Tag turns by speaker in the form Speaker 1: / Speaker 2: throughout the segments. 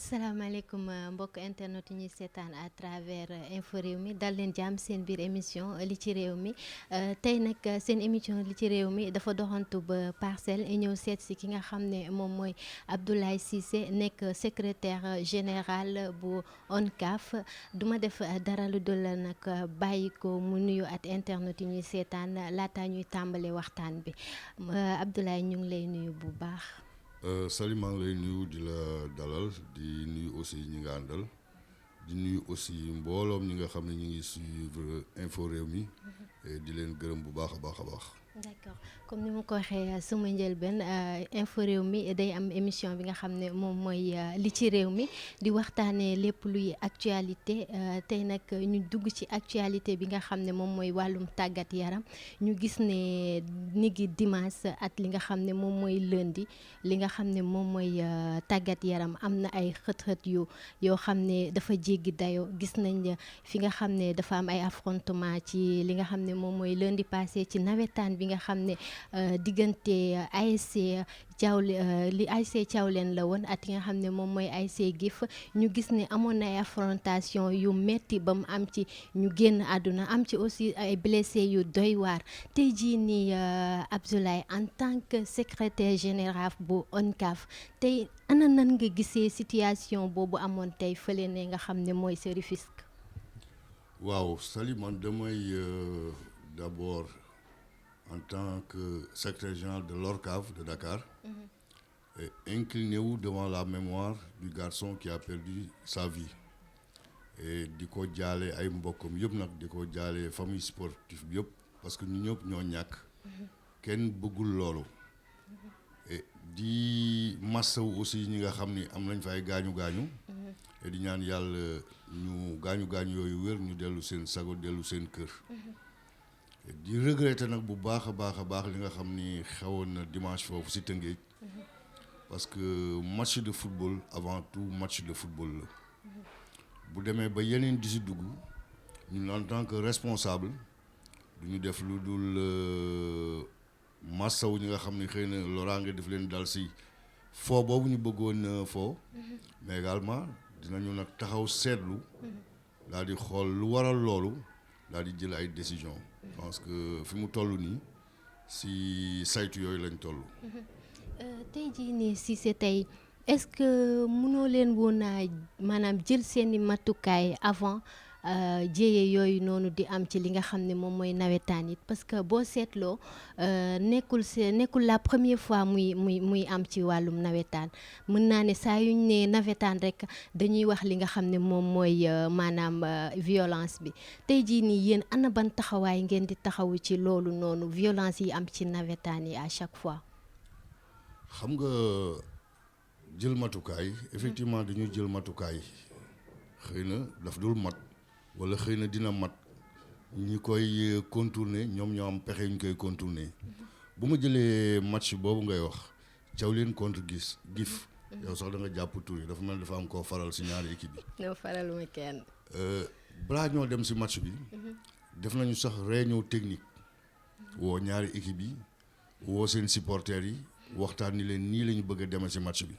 Speaker 1: salaamaaleykum mbokk internet yi ñuy seetaan à travers info réew mi dal leen jàmm seen biir émission li ci réew mi tey nag seen émission li ci réew mi dafa doxantu ba parcelle ñëw seet si ki nga xam ne moom mooy Abdoulaye Cissé nekk secrétaire général bu ONCAV duma def dara lu dul nag bàyyi ko mu nuyu at internet yi ñuy seetaan laata ñuy tàmbale waxtaan bi Abdoulaye ñu ngi lay nuyu bu baax.
Speaker 2: Salim maa ngi lay nuyu di la dalal di nuyu aussi ñi nga àndal di nuyu aussi mbooloom ñi nga xam ne ñu ngi suivre info réew mi di leen gërëm bu baax a baax a baax.
Speaker 1: d'accord comme ni ma ko waxee sama njëlbeen info réew mi day am émission bi nga xam ne moom mooy li ci réew mi di waxtaanee lépp luy actualité tey nag ñu dugg ci actualité bi nga xam ne moom mooy wàllum tàggat yaram ñu gis ne ni gi dimanche at li nga xam ne moom mooy lundi li nga xam ne moom mooy tàggat yaram am na ay xët-xët yoo xam ne dafa jéggi dayoo gis nañ fi nga xam ne dafa am ay affrontement ci li nga xam ne moom mooy lundi passé ci nawetaan bi nga xam ne diggante ASC li ASC Thiawlène la woon at yi nga xam ne moom mooy ASC GIF ñu gis ne amoon na ay affrontation yu metti ba mu am ci ñu génn àdduna am ci aussi ay blessé yu doy waar tey jii nii Abdoulaye en tant que secrétaire général bu ONCAV tey ana nan nga gisee situation boobu amoon tey fële ne nga xam ne mooy sa Rufisque.
Speaker 2: waaw Salim man damay d'abord en tant que secrétaire général de l'ORCAV de Dakar, et incliné devant la mémoire du garçon qui a perdu sa vie. Et di ko jaale ay mbokkam yëpp nag di ko jaale famille sportive bi yëpp parce que ñu ñëpp ñoo ñàkk kenn bëggul loolu. Et di massaw aussi ñi nga xam ni am nañ fa ay gaañu-gaañu. Et di ñaan yàlla ñu gaañu-gaañu yooyu wér ñu dellu seen sago dellu seen kër. di regretter nag bu baax a baax li nga xam ni xewoon na dimanche foofu ci Tëngéej parce que match de football avant tout match de football la bu demee ba yeneen di ci dugg ñun en tant que responsable du ñu def lu dul massaw ñi nga xam ni xëy na loraange def leen dal ci foo boobu ñu bëggoon foo mais également dinañu nag taxaw seetlu daal di xool lu waral loolu daal di jël ay décision parce que fi mu toll nii si saytu yooyu lañ toll.
Speaker 1: tey jii nii Cissé tey est-ce que mënoo leen woon a maanaam jël seeni matukaay avant jéye yooyu noonu di am ci li nga xam ne moom mooy nawetaan it parce que boo seetloo nekkul la première fois muy am ci wàllum nawetaan mën naa ne saa yuñ ne nawetaan rek dañuy wax li nga xam ne moom mooy maanaam violence bi tey jii nii yéen ana ban taxawaay ngeen di taxawu ci loolu noonu violence yi am ci nawetaan yi à chaque fois.
Speaker 2: xam nga jël matukaay effectivement dañuy jël matukaay xëy na daf dul mat. wala xëy na dina mat ñi koy contourner ñoom ñoo am pexe ñu koy contourner bu ma jëlee match boobu ngay wax Thiawlène contre GIF yow sax da nga jàpp tur yi dafa mel dafa am koo faral ci ñaari équipe yi.
Speaker 1: non faraluma kenn.
Speaker 2: balaa ñoo dem ci match bi def nañu sax réunion technique woo ñaari équipe yi woo seen supporters yi waxtaan ni leen nii la ñu bëgg a demee ci match bi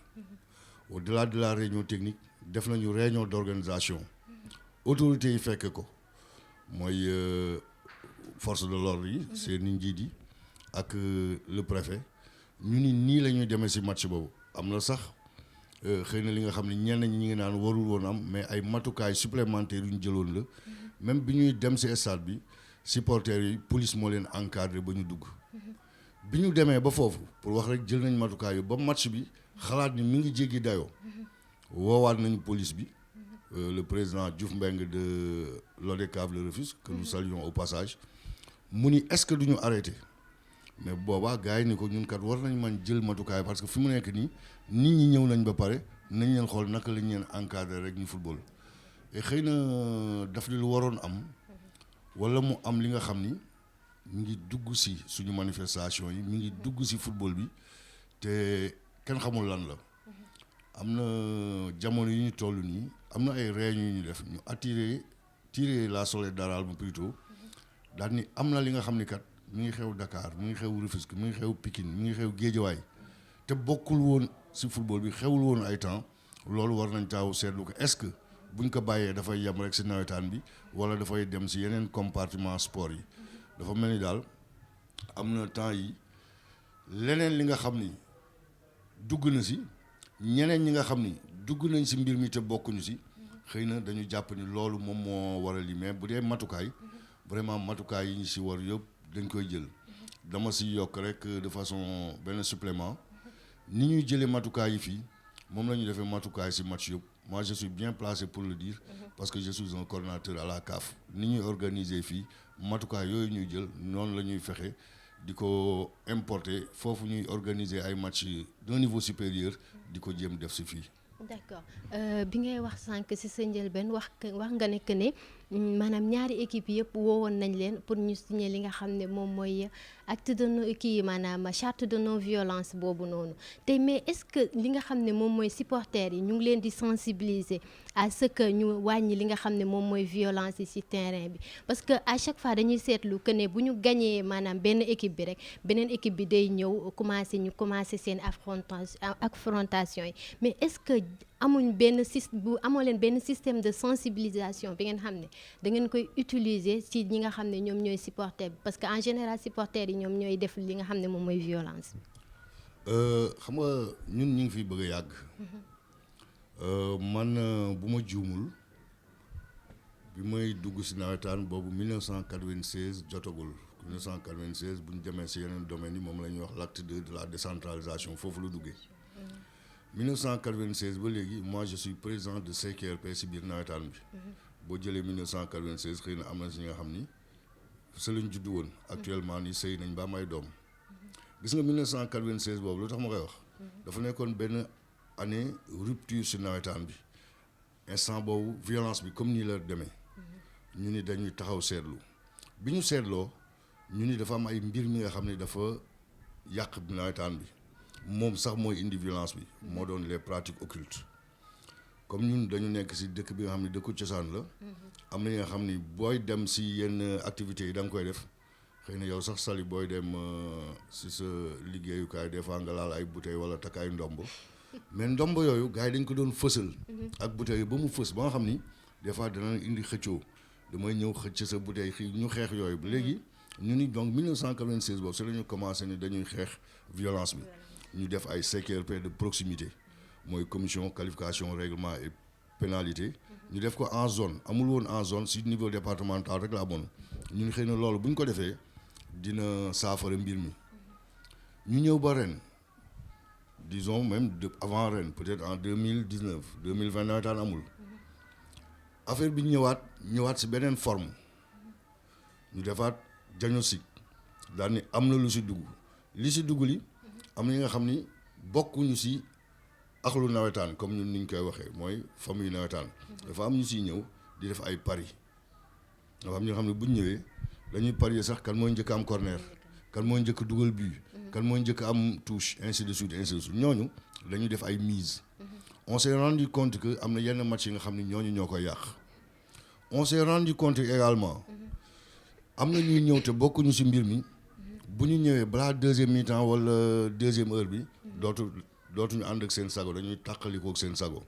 Speaker 2: au-delà de la réunion technique def nañu réunion d'organisation. autorités yi fekk ko mooy force de l'ordre yi seen njiit yi ak le préfet ñu ni nii la ñuy demee ci match boobu am na sax xëy na li nga xam ne ñenn ñi ngi naan warul woon am mais ay matukaay supplémentaires yu ñu jëloon la même bi ñuy dem ci stade bi supporters yi police moo leen encadré ba ñu dugg bi ñu demee ba foofu pour wax rek jël nañ matukaay yu ba match bi xalaat ni mi ngi jéggi dayoo woowaat nañu police bi. Le président Diouf Mbengue de l'ODCAV le Rufisque que nous saluons au passage mu ni est-ce que duñu arrêté mais boobaa gars yi ni ko ñun kat war nañ man jël matukaay parce que fi mu nekk nii nit ñi ñëw nañ ba pare nañ leen xool naka lañ leen encadré rek ñu football et xëy na daf li lu waroon am wala mu am li nga xam ni mi ngi dugg ci suñu manifestation yi mi ngi dugg ci football bi te kenn xamul lan la am na jamono yi ñu toll nii am na ay réunions yu ñu def ñu tirer la sonnette d'alarme plutôt daal ni am na li nga xam ni kat mi ngi xew Dakar mi ngi xew Rufisque mi ngi xew Pikine mi ngi xew Guédiawaye te bokkul woon ci football bi xewul woon ay temps loolu war nañ taaw seetlu ko est-ce que buñ ko bàyyee dafay yem rek si nawetaan bi wala dafay dem si yeneen compartiment sport yi dafa mel ni daal am na temps yi leneen li nga xam ni dugg na si ñeneen ñi nga xam ni dugg nañ si mbir mi te bokkuñu si xëy na dañu jàpp ni loolu moom moo waral li mais bu dee matukaay vraiment matukaay yi ñu si war yëpp dañ koy jël dama si yokk rek de façon benn supplément ni ñuy jëlee matukaay yi fii moom la ñu defee matukaay si match yëpp moi je suis bien placé pour le dire parce que je suis un coordonnateur à la CAF ni ñuy organiser fii matukaay yooyu ñuy jël noonu la ñuy fexe di ko importer foofu ñuy organiser ay match d'un niveau supérieur di ko jéem def si fii.
Speaker 1: d'accord bi ngay wax sànq ci sa njëlbeen wax nga ne que ne maanaam ñaari équipe yëpp woowoon nañ leen pour ñu signer li nga xam ne moom mooy acte de non kii maanaam charte de non violence boobu noonu te mais est-ce que li nga xam ne moom mooy supporters yi ñu ngi leen di sensibiliser à ce que ñu wàññi li nga xam ne moom mooy violence yi ci terrain bi parce que à chaque fois dañuy seetlu que ne bu ñu gañee maanaam benn équipe bi rek beneen équipe bi day ñëw commencé seen affrontation yi mais est-ce que amuñ amoo leen benn système de sensibilisation bi ngeen xam ne da ngeen koy utiliser ci ñi nga xam ne ñoom ñooy supporter bi parce que en général supporters yi ñoom ñooy def li nga xam ne moom mooy violence bi.
Speaker 2: xam nga ñun ñu ngi fi bëgg a yàgg. man bu ma juumul bi may dugg si nawetaan boobu 1996 jotagul 1996 bu ñu demee si yeneen domaines yi moom la ñuy wax l'acte 2 de la décentralisation foofu la duggee. 1996 ba léegi moi je suis président de CQRP si biir nawetaan bi. boo jëlee 1996 xëy na am na si nga xam ni sa lañ juddu woon. actuellement ni sëy nañ ba am ay doom. gis nga 1996 boobu lu tax ma koy wax. dafa nekkoon benn année rupture si nawetaan bi instant boobu violence bi comme nii la demee. ñu ni dañuy taxaw seetlu bi ñu seetloo ñu ni dafa am ay mbir mi nga xam ne dafa yàq nawetaan bi. moom sax mooy indi violence bi moo doon les pratiques occultes comme ñun dañu nekk ci dëkk bi nga xam ne dëkku cosaan la am na nga xam ni booy dem ci yenn activités yi da nga koy def xëy na yow sax sali booy dem ci sa liggéeyukaay des fois nga laal ay bouteilles wala takk ay ndomb mais ndomb yooyu gars yi dañ ko doon fësal ak bouteilles yi ba mu fës ba nga xam ni des fois dana indi xëccoo damay ñëw xëcc sa bouteille xii ñu xeex yooyu ba léegi ñu ni donc 1996 boobu ci la ñu commencé ni dañuy xeex violence bi ñu def ay CQRP de proximité mooy commission qualification règlement et pénalité ñu def ko en zone amul woon en zone si niveau départemental rek la amoon ñun xëy na loolu bu ñu ko defee dina saafara mbir mi ñu ñëw ba ren disons même avant ren peut-être en 2019 2020 nawetaan amul affaire bi ñëwaat si beneen forme ñu defaat diagnostic daal ni am na lu si dugg li si dugg li am na ñi nga xam ni bokkuñu si axlu nawetaan comme ñun ni ñu koy waxee mooy famille nawetaan dafa am ñu siy ñëw di def ay paris dafa am ñoo xam ne bu ñu ñëwee dañuy parier sax kan mooy njëkk am corner kan mooy njëkk dugal but kan mooy njëkk am touche ainsi de suite ñooñu dañuy def ay mise on s'est rendu compte que am na yenn match yi nga xam ne ñooñu ñoo koy yàq on s'est rendu compte également am na ñuy ñëw te bokkuñu si mbir mi bu ñu ñëwee balaa deuxième mi-temps wala deuxième heure bi dootuñu ànd ak seen sago dañuy tàqalikoo ak seen sago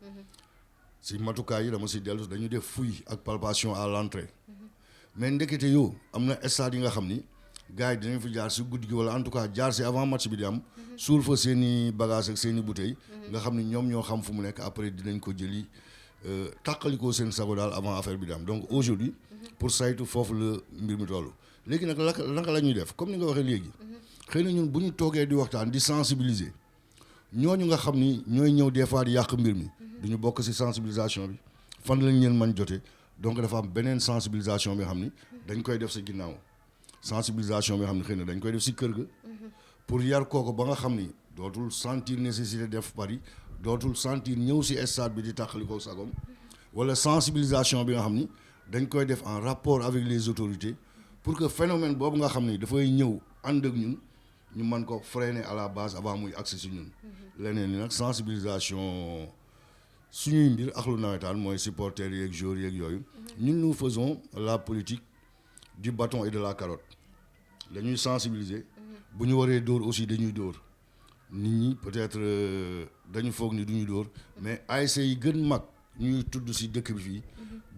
Speaker 2: si matukaay yi dama si dellu dañuy def fouille ak palpation à l'entrée mais ndekete yow am na stade yi nga xam ni gars yi dinañ fi jaar si guddi gi wala en tout cas jaar si avant match bi di am suul fa seen i bagage ak seen i bouteilles nga xam ni ñoom ñoo xam fu mu nekk après dinañ ko jëli tàqalikoo seen sago daal avant affaire bi di am donc aujourd'hui pour saytu foofu la mbir mi toll léegi nag naka la ñuy def comme ni nga waxee léegi xëy na ñun bu ñu toogee di waxtaan di sensibiliser ñooñu nga xam ni ñooy ñëw des fois di yàq mbir mi duñu bokk ci sensibilisation bi fan lañ leen mën jotee donc dafa am beneen sensibilisation bi nga xam ni dañ koy def ci ginnaaw sensibilisation bi nga xam ne xëy na dañ koy def ci kër ga pour yar kooku ba nga xam ni dootul sentir nécessité def pari dootul sentir ñëw ci stade bi di tàqalikoo sagom wala sensibilisation bi nga xam ni dañ koy def en rapport avec les autorités pour que phénomène boobu nga xam ni dafay ñëw ànd ak ñun ñu mën ko freiner à la base avant muy accès ci ñun leneen ni nag sensibilisation suñuy mbir axlu nawetaan mooy supporters yeeg joueurs yeeg yooyu ñun nous faisons la politique du bâton et de la carotte dañuy sensibiliser bu ñu waree dóor aussi dañuy dóor nit ñi peut-être dañu foog ni duñu dóor mais ASC yi gën mag ñuy tudd ci dëkk bi fii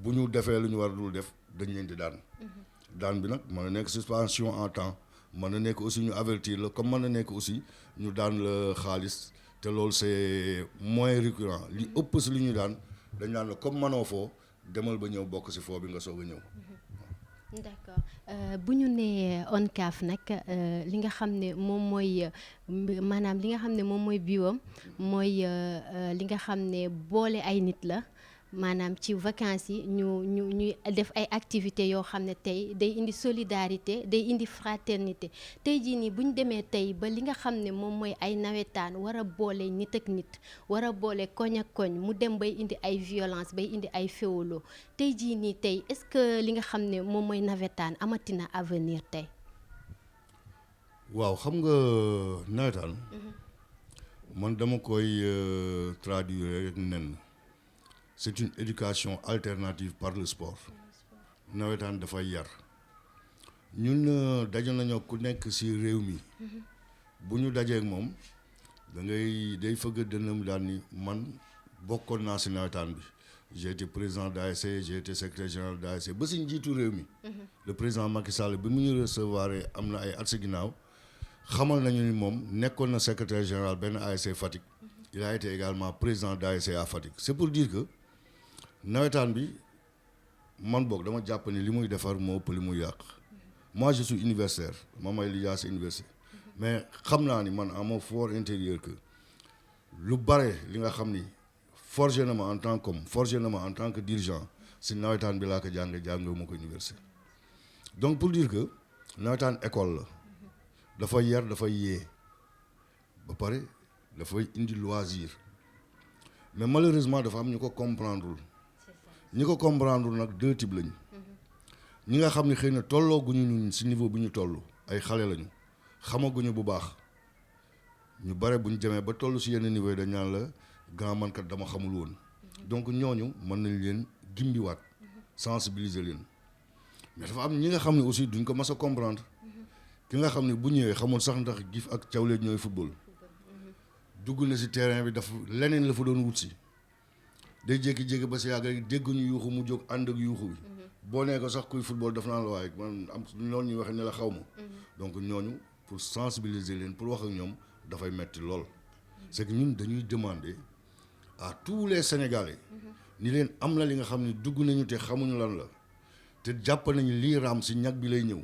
Speaker 2: bu ñu defee lu ñu war dul def dañ leen di daan bi nag mën na nekk suspension en temps mën na nekk aussi ñu avertir la comme mën na nekk aussi ñu daan la xaalis te loolu c'est moins récurrent li ëpp ci lu ñu dañ daan la comme mënoo foo demal ba ñëw bokk ci foo bi nga soog a ñëw.
Speaker 1: d'accord bu ñu nee ONCAV nag li nga xam ne moom mooy maanaam li nga xam ne moom mooy biiwam mooy li nga xam ne boole ay nit la maanaam ci vacances yi ñuy def ay activités yoo xam ne tey day indi solidarité day indi fraternité tey jii nii bu ñu demee tey ba li nga xam ne moom mooy ay nawetaan war a boole nit ak nit war a boole koñ ak koñ mu dem bay indi ay violence bay indi ay féewaloo tey jii nii tey est-ce que li nga xam ne moom mooy nawetaan amatina avenir tey.
Speaker 2: waaw xam nga nawetaan man dama koy traduire rek nen c'est une éducation alternative par le sport nawetaan dafay yar ñun daje nañoo ku nekk ci réew mi bu ñu dajee ak moom day fëgg dënnam daal ni man bokkoon naa ci nawetaan bi j'ai été président d'ASC j'ai été secrétaire général d'ASC ba ci njiitu réew mi le président Macky Sall bi mu ñu recevoir am na ay at ci ginnaaw xamal nañu ni moom nekkoon na secrétaire général benn ASC Fatick il a été également président d'ASC à Fatick c'est pour dire que nawetaan bi man boog dama jàpp ni li muy defar moo ëpp li muy yàq moi je suis universitaire ma may lijaase université mais xam naa ni man à mon fort intérieur que lu bare li nga xam ni forgé na ma en tant qu'homme forgé na ma en tant que dirigeant si nawetaan bi laa ko jàngewu ma ko université donc pour dire que nawetaan école la dafay yar dafay yee ba pare dafay indi loisir mais malheureusement dafa am ñu ko comprendreul ñi ko comprendre nag deux types lañu ñi nga xam ne xëy na tollooguñu ñun ci niveau bi ñu toll ay xale lañu xamaguñu bu baax ñu bare bu ñu demee ba toll ci yenn niveau yi dañ naan la grand man kat dama xamul woon donc ñooñu mën nañ leen gimbiwaat sensibiliser leen mais dafa am ñi nga xam ne aussi duñ ko mas a comprendre ki nga xam ne bu ñëwee xamul sax ndax Gif ak Thiawlé ñooy football dugg na ci terrain bi dafa leneen la fa doon wut si day jékki-jékki ba si yàgg rek dégg ñu yuuxu mu jóg ànd ak yuuxu bi boo nee ko sax kuy football daf naa la waaye man am loolu ñuy waxee ne la xaw ma donc ñooñu pour sensibiliser leen pour wax ak ñoom dafay metti lool c'est que ñun dañuy demander à tous les Sénégalais ni leen am na li nga xam ne dugg nañu te xamuñu lan la te jàpp nañu lii raam si ñag bi lay ñëw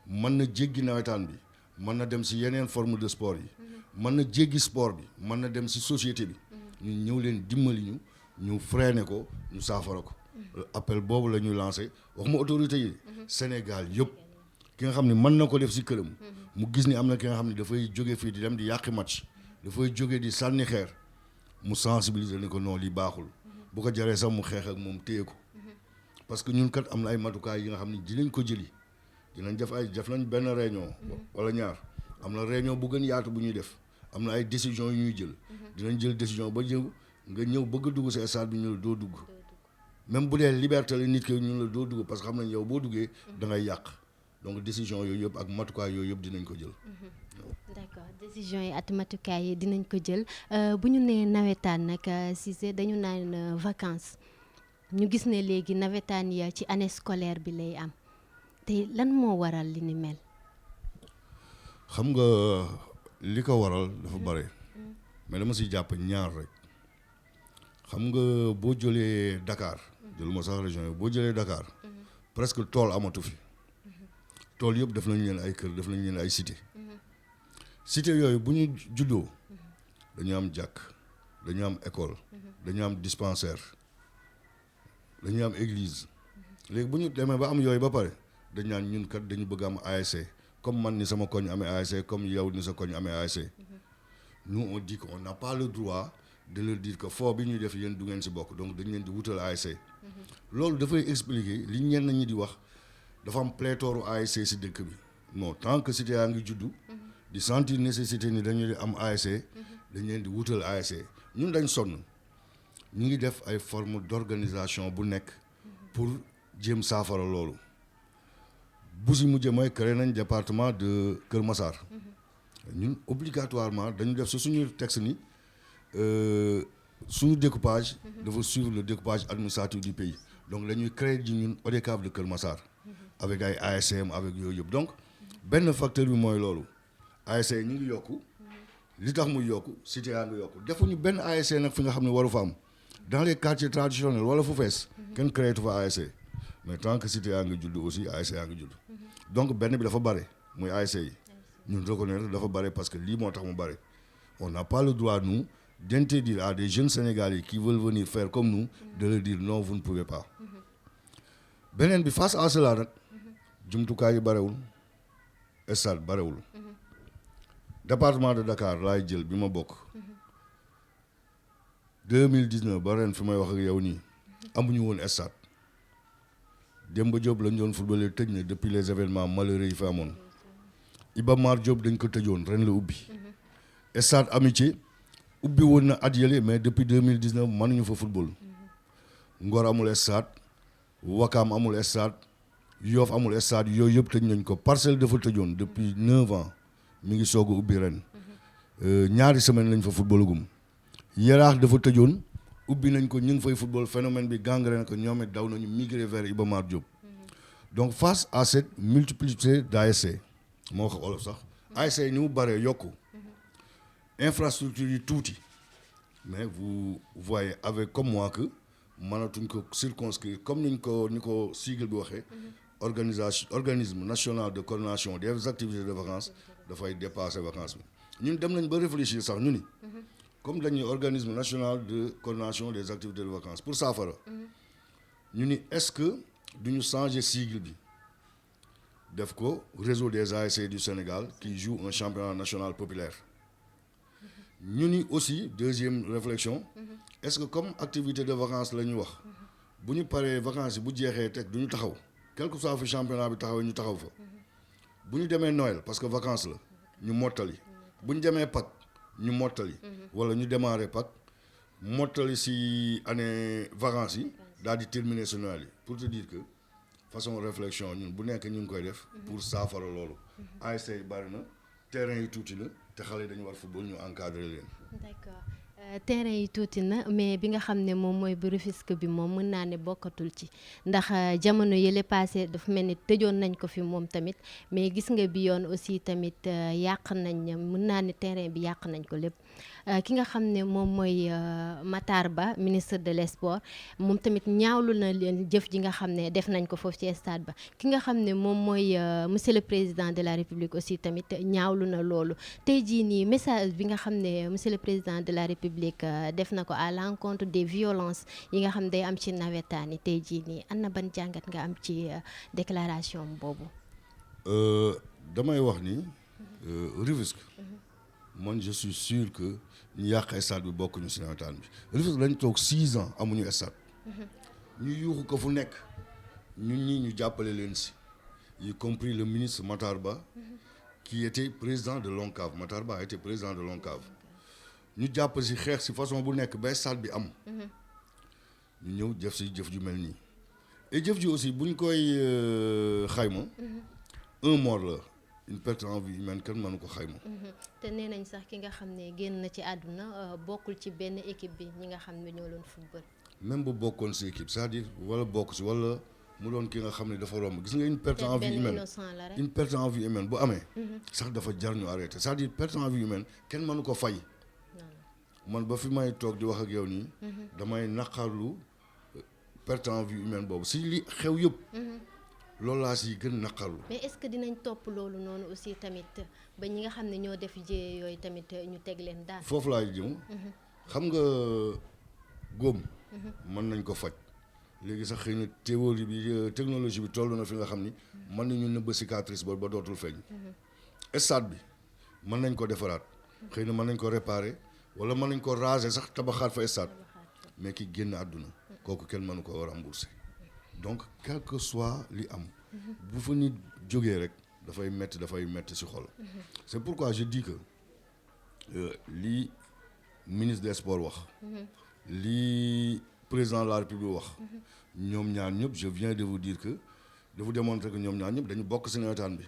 Speaker 2: mën na jéggi nawetaan bi mën na dem si yeneen forme de sport yi mën na jéggi sport bi mën na dem si société bi ñu ñëw leen dimbali ñu freiné ko ñu saafara ko appel boobu la ñuy lancé waxuma autorité yi Sénégal yëpp ki nga xam ne mën na ko def si këram mu gis ni am na ki nga xam ne dafay jóge fii di dem di yàqi match dafay jóge di sànni xeer mu sensibiliser ni ko non lii baaxul bu ko jaree sax mu xeex ak moom téye ko parce que ñun kat am na ay matukaay yi nga xam ne dinañ ko jëli dinañ def nañ benn réunion wala ñaar am na réunion bu gën yaatu bu ñuy def am na ay décisions yu ñuy jël dinañ jël décision ba ñëw nga ñëw bëgg a dugg si stade bi ñu la doo dugg même bu dee liberté la nit ki ñu la doo dugg parce que xam nañ yow boo duggee da ngay yàq donc décision yooyu yëpp ak matukaay yooyu yëpp dinañ ko jël.
Speaker 1: d'accord décision yi ak matukaay yi dinañ ko jël bu ñu nee nawetaan nag Cissé dañu naan vacances ñu gis ne léegi nawetaan ya ci année scolaire bi lay am te lan moo waral li ni mel.
Speaker 2: xam nga li ko waral dafa bare mais dama si jàpp ñaar rek. xam nga boo jëlee Dakar jëluma sax région yi boo jëlee Dakar presque tool amatu fi tool yëpp def nañu leen ay kër def nañu leen ay cité cité yooyu bu ñu juddoo dañu am jàkk dañu am école dañu am dispensaire dañu am église léegi bu ñu demee ba am yooyu ba pare dañ naan ñun kat dañu bëgg am ASC comme man ni sama koñ amee ASC comme yow ni sa koñ amee ASC nous on dit qu'on n'a pas le droit de leur dire que foo bi ñuy def yéen du ngeen si bokk donc dañ leen di wutal ASC loolu dafay expliquer li ñenn ñi di wax dafa am pléthore ASC si dëkk bi non tant que cité yaa ngi juddu di sentir nécessité ni dañu di am ASC dañ leen di wutal ASC ñun dañ sonn ñu ngi def ay forme d'organisation bu nekk pour jéem saafara loolu bu si mujjee mooy créé nañ département de Kër Massar ñun obligatoirement dañu def si suñu texte ni suñu découpage dafa suivre le découpage administratif du pays donc dañuy créer ji ñun ODCAV de Kër Massar avec ay ASM avec yooyu yëpp donc benn facteur bi mooy loolu ASC ñu ngi yokku li tax muy yokku cité yaa ngi yokku defuñu benn ASC nag fi nga xam ne waru fa am dans les quartiers traditionnels wala fu fees kenn créé tu fa ASC mais tant que cité yaa ngi judd aussi ASC yaa ngi judd donc benn bi dafa bare muy ASC yi ñun reconnaître dafa bare parce que lii moo tax mu bare on n'a pas le droit nous d'interdire à des jeunes Sénégalais qui veulent venir faire comme nous de leur dire non vous ne pouvez pas beneen bi face à cela nag jumtukaay yi barewul stade barewul département de Dakar laay jël bi ma bokk 2019 ba ren fi may wax ak yow nii amuñu woon stade Demba Diop lañ doon footballé tëj na depuis les événements malheureux yi fa amoon Iba Mar Diop dañ ko tëjoon ren la ubbi stade Amitié ubbi woon na at yële mais depuis 2019 mënuñu fa football Ngor amul stade Wakaam amul stade Yoff amul stade yooyu yëpp tëj nañ ko Parcelles dafa tëjoon depuis 9 ans mi ngi soog a ubbi ren ñaari semaine lañ fa footballagum Yaraax dafa tëjoon ubbi nañ ko ñu ngi fay football phénomène bi gangrène ko ñoom it daw nañu migrer vers Iba Mar Diop donc face à cette multiplicité d'ASC moo wax olof sax ASC ni mu bëree yokku infrastructure yi tuuti mais vous voyez avec comme moi que mënatuñ ko circonscrire comme ni ko sigle bi waxee organisme national de coordination des activités de vacances dafay dépasser vacances bi ñun dem nañ ba réfléchir sax ñu ni comme dañuy organisme national de coordination des activités de vacances pour saafara ñu ni est-ce que duñu changer sigle bi def ko réseau des ASC du Sénégal qui joue un championnat national populaire ñu ni aussi deuxième réflexion est-ce que comme activité de vacances la ñu wax bu ñu paree vacances yi bu jeexee teg du ñu taxaw quel que soit fi championnat bi taxaw ñu taxaw fa bu ñu demee Noël parce que vacances la ñu mottali bu ñu demee Pâques ñu mottali wala ñu démarrer Pâques mottali si année vacances yi daal di terminer si Noël yi pour te dire que façon réflexion ñun bu nekk ñu ngi koy def pour saafara loolu ASC yi bari na terrain yi tuuti na te xale yi dañu war football ñu encadrer leen.
Speaker 1: D'accord. Terrain yi tuuti na mais bi nga xam ne moom mooy bu Rufisque bi moom mën naa ne bokkatul ci ndax jamono yële passé dafa mel ni tëjoon nañ ko fi moom tamit mais gis nga bi yoon aussi tamit yàq nañ mën naa ne terrain bi yàq nañ ko lépp ki nga xam ne moom mooy Matar Ba ministre de l'Sport moom tamit ñaawlu na leen jëf ji nga xam ne def nañ ko foofu ci stade ba ki nga xam ne moom mooy monsieur le président de la République aussi tamit ñaawlu na loolu tey jii nii message bi nga xam ne monsieur le président de la République def na ko à l'encontre des violences yi nga xam day am ci nawetaan yi tey jii nii am na ban jàngat nga am ci déclaration boobu.
Speaker 2: damay wax ni Rufisque man je suis sûr que ñu yàq stade bi bokkuñu si nawetaan bi Rufisque lañ toog 6 ans amuñu stade ñu yuuxu ko fu nekk ñun ñi ñu jàppale leen si y compris le ministre Matar Ba qui était président de l'ONCAV Matar Ba a été président de l'ONCAV ñu jàpp si xeex si façon bu nekk ba stade bi am ñu ñëw jëf si jëf ju mel nii et jëf ji aussi buñ koy xayma un mort la une perte en vie humaine kenn mënu ko xayma.
Speaker 1: te nee nañ sax ki nga xam ne génn na ci àdduna bokkul ci benn équipe bi ñi nga xam ne ñoo doon football.
Speaker 2: même bu bokkoon si équipe c'est-à-dire wala bokk si wala mu doon ki nga xam ne dafa romb gis nga une perte en vie humaine une perte en vie humaine bu amee. sax dafa jar ñu arrêté c'est-à-dire perte en vie humaine kenn mënu ko fay. man ba fi may toog di wax ak yow nii. damay naqarlu perte en vie humaine boobu si li xew yëpp. loolu laa si gën naqarlu.
Speaker 1: mais est-ce que dinañ topp loolu noonu aussi tamit ba ñi nga xam ne ñoo def jiyee yooyu tamit ñu teg leen daal.
Speaker 2: foofu laay jëm. xam nga góom. mën nañ ko faj. léegi sax xëy na théorie bi technologie bi toll na fi nga xam ni. mën nañu nëbb cicatrice ba dootul feeñ. stade bi mën nañ ko defaraat. xëy na mën nañ ko réparer. wala mën nañ ko raser sax tabaxaat fa stade. mais ki génn àdduna. kooku kenn mënu ko rembourser. donc quel que soit li am bu fa nit jógee rek dafay metti ci xol c'est pourquoi je dis que li ministre des sports wax li président de la République wax ñoom ñaar ñëpp je viens de vous dire que de vous démontrer que ñoom ñaar ñëpp dañu bokk ci nawetaan bi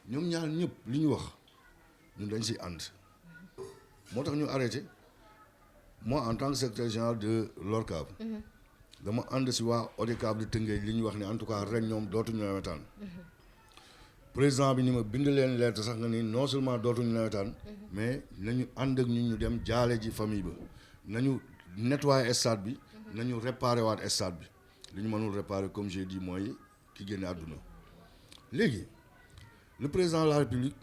Speaker 2: ñoom ñaar ñëpp li ñu wax ñun dañ si ànd moo tax ñu arrêté moi en tant que secrétaire général de l'ORCAV dama ànd si waa ODCAV de Tëngéej li ñu wax ne en tout cas ren ñoom dootuñu nawetaan président bi ni ma bind leen lettre sax nga ni non seulement dootuñu nawetaan mais nañu ànd ak ñu dem jaale ji famille ba nañu nettoyer stade bi nañu réparer waat stade bi li ñu mënul réparer comme j'ai dit mooy ki génne àdduna léegi le président de la République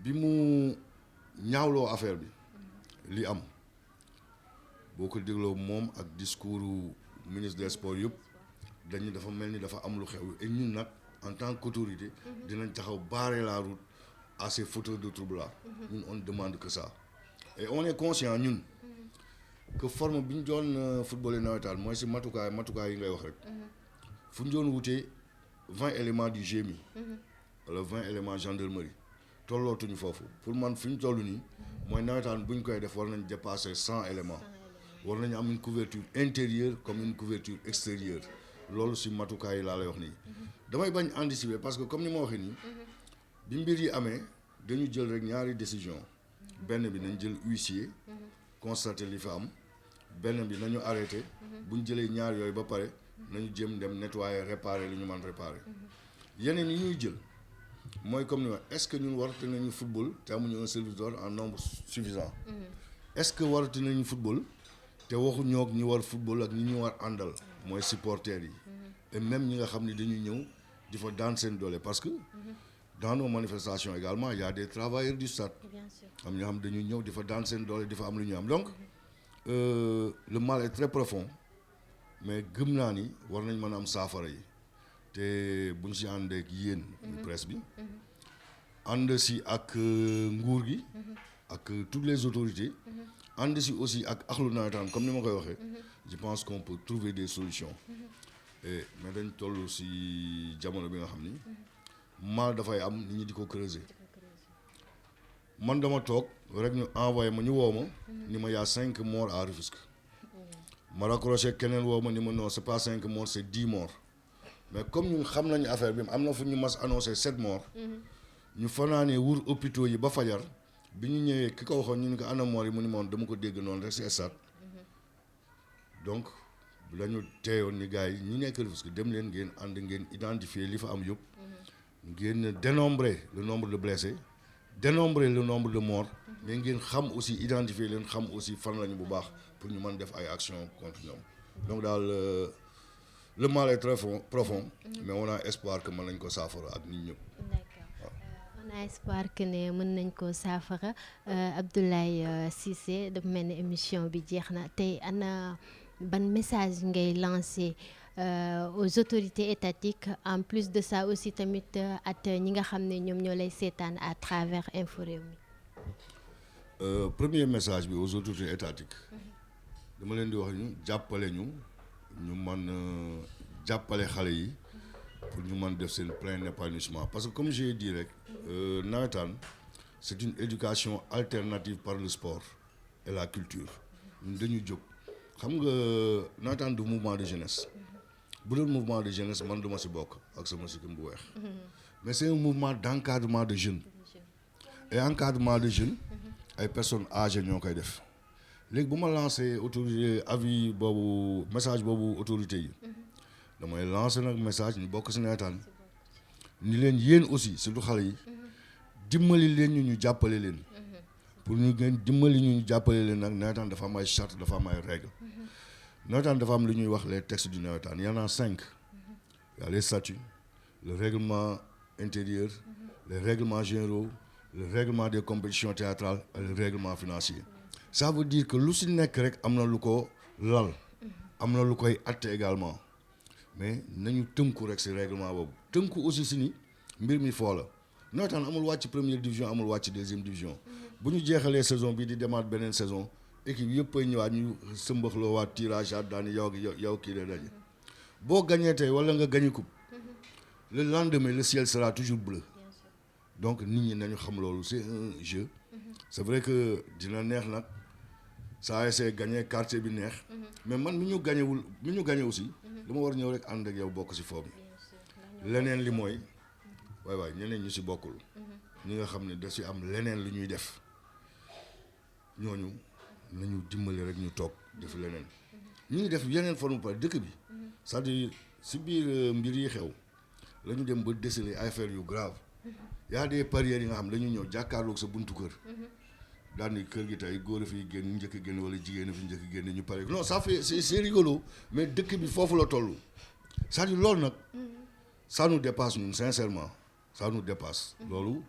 Speaker 2: bi mu ñaawloo affaire bi li am boo ko dégloo moom ak discours ministre des sports yëpp dañu dafa mel ni dafa am lu xew et ñun nag en tant qu'autorité dinañ taxaw barrer la route à ces fauteurs de trouble là ñun on ne demande que ça et on est conscient ñun que forme bi ñu doon football nawetaan mooy si matukaay yi ngay wax rek fu ñu doon wutee 20 éléments du GMI wala 20 éléments gendarmerie tollootuñu foofu pour man fi ñu toll nii mooy nawetaan bu ñu koy def war nañ dépasser 100 éléments war nañu am une couverture intérieure comme une couverture extérieure loolu si matukaay yi laa lay wax nii damay bañ anticiper parce que comme ni ma waxee nii bi mbir yi amee dañu jël rek ñaari décision benn bi nañ jël huissier constater li fa am benn bi nañu arrêté bu ñu jëlee ñaar yooyu ba pare nañu jëm dem nettoyer réparer li ñu mën réparer yeneen yi ñuy jël mooy comme ni ma est-ce que ñun warate nañu football te amuñu un service d'ordre en nombre suffisant est-ce que warate nañu football te waxu ñoog ñi war football ak ñi ñu war àndal mooy supporters yi et même ñi nga xam ne dañuy ñëw di fa daan seen doole parce que dans nos manifestations également il y a des travailleurs du stade am ñoo xam dañuy ñëw di fa daan seen doole di fa am lu ñu am donc le mal est très profond mais gëm naa ni war nañ mën a am saafara yi te buñ si ànd ak yéen presse bi ànd si ak nguur gi ak toutes les autorités ànd si aussi ak axlu nawetaan comme ni ma koy waxee je pense qu'on peut trouver des solutions et mais dañ toll si jamono bi nga xam ni mal dafay am nit ñi di ko creuser man dama toog rek ñu envoyé ma ñu woo ma ni ma y a 5 morts à Rufisque ma raccroché keneen woo ma ni ma non c'est pas 5 morts c'est 10 morts mais comme ñun xam nañu affaire bi am na fu ñu mas annoncé 7 morts ñu fanaanee wur hôpitaux yi ba fajar bi ñu ñëwee ki ko waxoon ñu ni ko ana morts yi mu ni moom dama ko dégg noonu rek si stade donc lañu teeyoon ni gars yi ñi nekk Rufisque dem leen ngeen ànd ngeen identifier li fa am yëpp ngeen dénombrer le nombre de blessés dénombrer le nombre de morts mais ngeen xam aussi identifier leen xam aussi fan lañu bu baax pour ñu mën def ay actions contre ñoom donc daal le mal est très profond mais on a espoir que mën nañ ko saafara ak nit ñëpp.
Speaker 1: D'accord. On a espoir que ne mën nañ ko saafara Abdoulaye Cissé dafa mel ni émission bi jeex na tey ana ban message ngay lancer aux autorités étatiques en plus de ça aussi tamit at ñi nga xam ne ñoom ñoo lay seetaan à travers Infos Rewmi.
Speaker 2: Premier message bi aux autorités étatiques dama leen di wax ñu jàppale ñu mën jàppale xale yi pour ñu mën def seen plein épanouissement parce que comme j'ai dit rek nawetaan c'est une éducation alternative par le sport et la culture ñun dañu jóg xam nga nawetaan du mouvement de jeunesse bu doon mouvement de jeunesse man duma si bokk ak sama sikkim bu weex mais c'est un mouvement d'encadrement de jeunes et encadrement de jeunes ay personnes âgées ñoo koy def léegi bu ma lancé autorité avis boobu message boobu autorité yi damay lancé nag message ñu bokk si nawetaan ni leen yéen aussi surtout xale yi dimbali leen ñu jàppale leen pour ñu ngeen dimbali ñu jàppale leen nag nawetaan dafa am ay charte dafa am ay règles nawetaan dafa am lu ñuy wax les textes du nawetaan il y en a 5 il y a les statuts le règlement intérieur les règlements généraux le règlement des compétitions théâtrales et le règlement financier ça veut dire que lu si nekk rek am na lu ko lal am na lu koy atte également mais nañu tënku rek si règlement boobu tënku aussi si ni mbir mi foo la nawetaan amul wàcc première division amul wàcc deuxième division bu ñu jeexalee saison bi di demaat beneen saison équipe yëpp ay ñëwaat ñu sëmbaxloo waat tirage at daani yow kii la daje boo gañee tey wala nga gañe coupe le lendemain le ciel sera toujours bleu donc nit ñi nañu xam loolu c'est un jeu c'est vrai que dina neex nag saa essayé gagné quartier bi neex mais man mi ñu gagné aussi dama war ñëw rek ànd ak yow bokk si foofu leneen li mooy waay ñeneen ñu si bokkul ñi nga xam ne da si am leneen lu ñuy def ñooñu nañu dimbali rek ñu toog def leneen ñu ngi def yeneen forme par dëkk bi c'est-à-dire si biir mbir yi xew la ñu dem ba déceler ay affaires yu grave y a des barrières yi nga xam dañu ñëw jàkkaarloog sa buntu kër daal ni kër gi tey góor a fi génn njëkk a génn wala jigéen a fi njëkk a génn ñu pare non ça fait c'est rigolo mais dëkk bi foofu la toll c'est-à-dire loolu nag ça nous dépasse ñun sincèrement ça nous dépasse loolu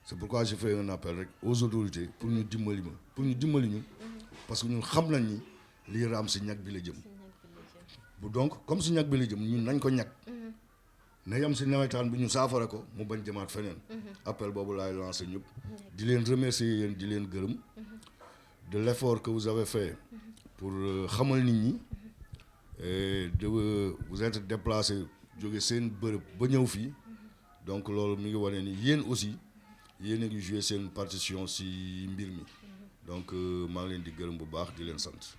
Speaker 2: c'est pourquoi je fais un appel rek aux autorités pour ñu dimbali ñu parce que ñun xam nañ ni lii raam si ñag bi la jëm bu donc comme si ñag bi la jëm ñun nañ ko ñag na yam si nawetaan bi ñu saafara ko mu bañ jëmaat feneen appel boobu laay lancé ñëpp di leen remercier yéen di leen gërëm de l'effort que vous avez fait pour xamal nit ñi de vous être déplacé jóge seen bërëb ba ñëw fii donc loolu mi ngi wane ni yéen aussi yéen a ngi joué seen partition si mbir mi donc maa ngi leen di gërëm bu baax di leen sant.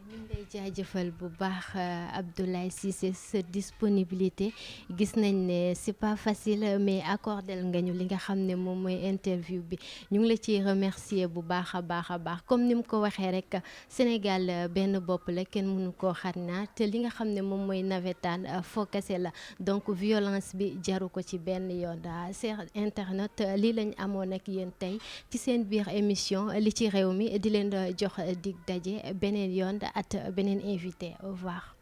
Speaker 1: ñu ngi lay jaajëfal bu baax Abdoulaye Cissé sa disponibilité gis nañ ne c'est pas facile mais accordel nga ñu li nga xam ne moom mooy interview bi ñu ngi la ciy remercier bu baax a baax comme ni mu ko waxee rek Sénégal benn bopp la kenn mënu koo xar ñaar te li nga xam ne moom mooy nawetaan foo kese la donc violence bi jaru ko ci benn yoon chers internautes lii lañ amoon ak yéen tey ci seen biir émission li ci réew mi di leen jox dig daje beneen yoon at beneen invité au revoir.